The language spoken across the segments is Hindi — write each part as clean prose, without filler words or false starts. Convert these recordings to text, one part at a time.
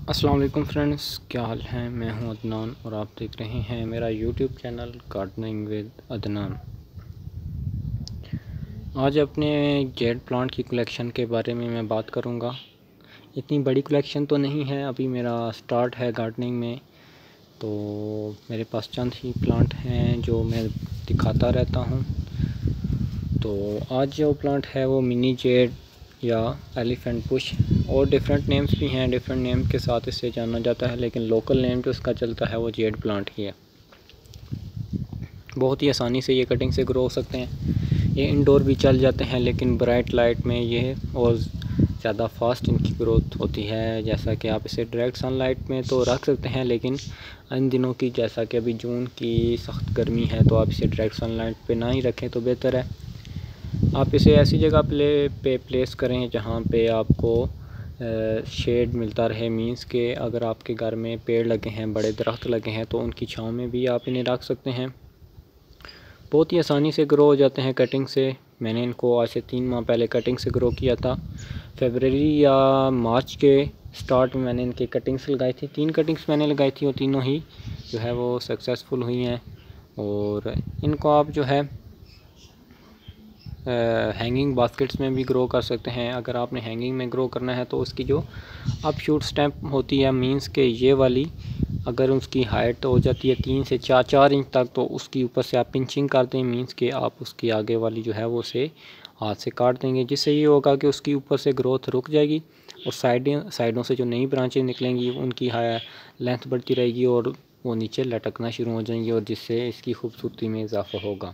अस्सलाम वालेकुम फ्रेंड्स, क्या हाल है। मैं हूं अदनान और आप देख रहे हैं मेरा YouTube channel gardening with Adnan. आज अपने जेड प्लांट की कलेक्शन के बारे में मैं बात करूंगा। इतनी बड़ी कलेक्शन तो नहीं है, अभी मेरा स्टार्ट है गार्डनिंग में, तो मेरे पास चंद ही प्लांट हैं जो मैं दिखाता रहता हूं। तो आज जो प्लांट है वो मिनी जेड या एलिफेंट बुश, और डिफरेंट नेम्स भी हैं, डिफरेंट नेम के साथ इसे जाना जाता है, लेकिन लोकल नेम जो इसका चलता है वो जेड प्लांट ही है। बहुत ही आसानी से ये कटिंग से ग्रो हो सकते हैं। ये इंडोर भी चल जाते हैं, लेकिन ब्राइट लाइट में ये और ज़्यादा फास्ट इनकी ग्रोथ होती है। जैसा कि आप इसे डायरेक्ट सनलाइट में तो रख सकते हैं, लेकिन इन दिनों की जैसा कि अभी जून की सख्त गर्मी है, तो आप इसे डायरेक्ट सनलाइट पे ना ही रखें तो बेहतर है। आप इसे ऐसी जगह पे प्लेस करें जहाँ पे आपको शेड मिलता रहे। मींस के अगर आपके घर में पेड़ लगे हैं, बड़े दरख्त लगे हैं, तो उनकी छांव में भी आप इन्हें रख सकते हैं। बहुत ही आसानी से ग्रो हो जाते हैं कटिंग से। मैंने इनको आज से 3 माह पहले कटिंग से ग्रो किया था। फरवरी या मार्च के स्टार्ट में मैंने इनकी कटिंग्स लगाई थी। 3 कटिंग्स मैंने लगाई थी और तीनों ही जो है वो सक्सेसफुल हुई हैं। और इनको आप जो है हैंगिंग बास्केट्स में भी ग्रो कर सकते हैं। अगर आपने हैंगिंग में ग्रो करना है तो उसकी जो अप शूट स्टेप होती है, मींस के ये वाली, अगर उसकी हाइट हो जाती है 3 से 4 इंच तक, तो उसकी ऊपर से आप पिंचिंग कर दें। मींस के आप उसकी आगे वाली जो है वो उसे हाथ से काट देंगे, जिससे ये होगा कि उसकी ऊपर से ग्रोथ रुक जाएगी और साइडों से जो नई ब्रांचें निकलेंगी उनकी लेंथ बढ़ती रहेगी और वो नीचे लटकना शुरू हो जाएंगी, और जिससे इसकी खूबसूरती में इजाफा होगा।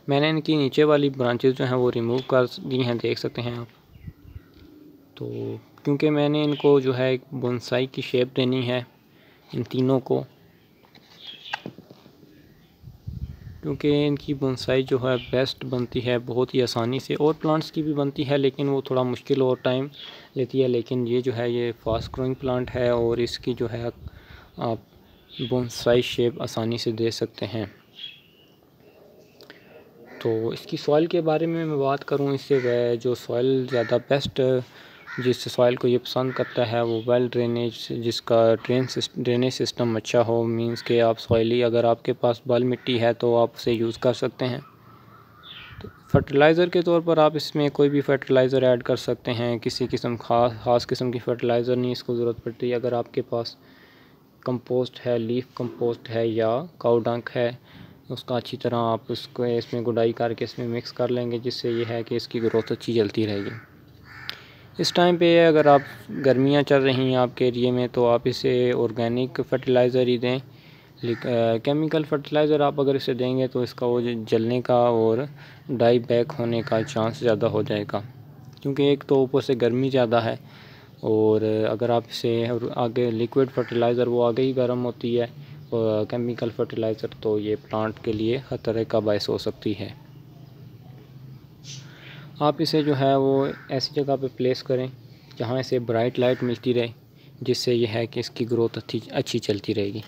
मैंने इनकी नीचे वाली ब्रांचेस जो हैं वो रिमूव कर दी हैं, देख सकते हैं आप। तो क्योंकि मैंने इनको जो है एक बोनसाई की शेप देनी है इन तीनों को, क्योंकि इनकी बोनसाई जो है बेस्ट बनती है बहुत ही आसानी से। और प्लांट्स की भी बनती है, लेकिन वो थोड़ा मुश्किल और टाइम लेती है। लेकिन ये जो है ये फास्ट ग्रोइंग प्लांट है और इसकी जो है आप बोनसाई शेप आसानी से दे सकते हैं। तो इसकी सॉइल के बारे में मैं बात करूं, इससे वह जो सॉइल ज़्यादा बेस्ट जिस सॉइल को ये पसंद करता है वो वेल ड्रेनेज, जिसका ड्रेनेज सिस्टम अच्छा हो। मींस के आप सॉइली, अगर आपके पास बल मिट्टी है तो आप उसे यूज़ कर सकते हैं। तो फर्टिलाइज़र के तौर पर आप इसमें कोई भी फर्टिलाइज़र ऐड कर सकते हैं। किसी किस्म ख़ास किस्म की फ़र्टिलाइज़र नहीं इसको ज़रूरत पड़ती। अगर आपके पास कंपोस्ट है, लीफ कंपोस्ट है या काऊ डंक है, उसका अच्छी तरह आप उसको इसमें गुडाई करके इसमें मिक्स कर लेंगे, जिससे ये है कि इसकी ग्रोथ अच्छी चलती रहेगी। इस टाइम पे अगर आप गर्मियाँ चल रही हैं आपके एरिए में, तो आप इसे ऑर्गेनिक फर्टिलाइज़र ही दें। केमिकल फर्टिलाइज़र आप अगर इसे देंगे तो इसका वो जलने का और डाई बैक होने का चांस ज़्यादा हो जाएगा, क्योंकि एक तो ऊपर से गर्मी ज़्यादा है, और अगर आप इसे आगे लिक्विड फर्टिलाइज़र वो आगे ही गर्म होती है, और केमिकल फर्टिलाइज़र तो ये प्लांट के लिए खतरे का बायस हो सकती है। आप इसे जो है वो ऐसी जगह पे प्लेस करें जहाँ इसे ब्राइट लाइट मिलती रहे, जिससे यह है कि इसकी ग्रोथ अच्छी चलती रहेगी।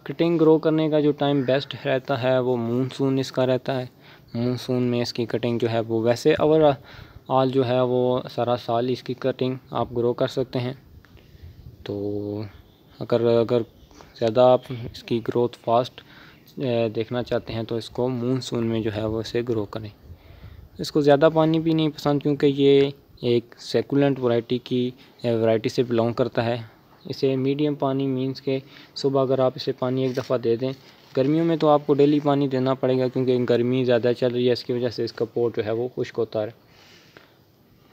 कटिंग ग्रो करने का जो टाइम बेस्ट रहता है वो मानसून इसका रहता है। मानसून में इसकी कटिंग जो है वो, वैसे ओवरऑल जो है वो सारा साल इसकी कटिंग आप ग्रो कर सकते हैं। तो अगर ज़्यादा आप इसकी ग्रोथ फास्ट देखना चाहते हैं तो इसको मानसून में जो है वो इसे ग्रो करें। इसको ज़्यादा पानी भी नहीं पसंद, क्योंकि ये एक सेकुलेंट वैरायटी से बिलोंग करता है। इसे मीडियम पानी, मींस के सुबह अगर आप इसे पानी एक दफ़ा दे दें। गर्मियों में तो आपको डेली पानी देना पड़ेगा, क्योंकि गर्मी ज़्यादा चल रही है, इसकी वजह से इसका पोट जो है वो खुश्क होता है।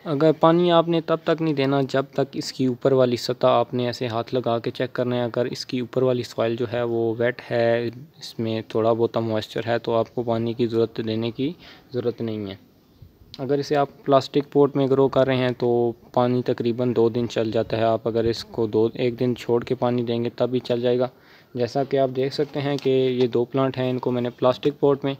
अगर पानी आपने तब तक नहीं देना जब तक इसकी ऊपर वाली सतह, आपने ऐसे हाथ लगा के चेक करना है। अगर इसकी ऊपर वाली सॉइल जो है वो वेट है, इसमें थोड़ा बहुत मॉइस्चर है, तो आपको पानी की ज़रूरत देने की ज़रूरत नहीं है। अगर इसे आप प्लास्टिक पॉट में ग्रो कर रहे हैं तो पानी तकरीबन 2 दिन चल जाता है। आप अगर इसको 1 दिन छोड़ के पानी देंगे तब भी चल जाएगा। जैसा कि आप देख सकते हैं कि ये 2 प्लांट हैं, इनको मैंने प्लास्टिक पॉट में,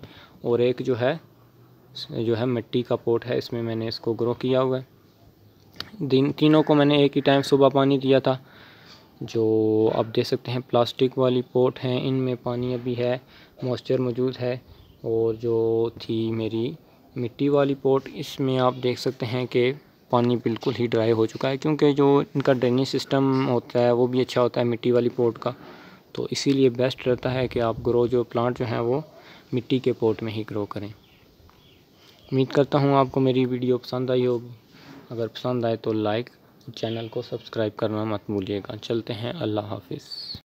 और एक जो है मिट्टी का पॉट है, इसमें मैंने इसको ग्रो किया हुआ है। तीनों को मैंने एक ही टाइम सुबह पानी दिया था। जो आप देख सकते हैं प्लास्टिक वाली पॉट हैं, इनमें पानी अभी है, मॉइस्चर मौजूद है। और जो थी मेरी मिट्टी वाली पॉट, इसमें आप देख सकते हैं कि पानी बिल्कुल ही ड्राई हो चुका है, क्योंकि जो इनका ड्रेनेज सिस्टम होता है वो भी अच्छा होता है मिट्टी वाली पॉट का। तो इसीलिए बेस्ट रहता है कि आप जो प्लांट जो हैं वो मिट्टी के पॉट में ही ग्रो करें। उम्मीद करता हूँ आपको मेरी वीडियो पसंद आई होगी। अगर पसंद आए तो लाइक, चैनल को सब्सक्राइब करना मत भूलिएगा। चलते हैं, अल्लाह हाफिज़।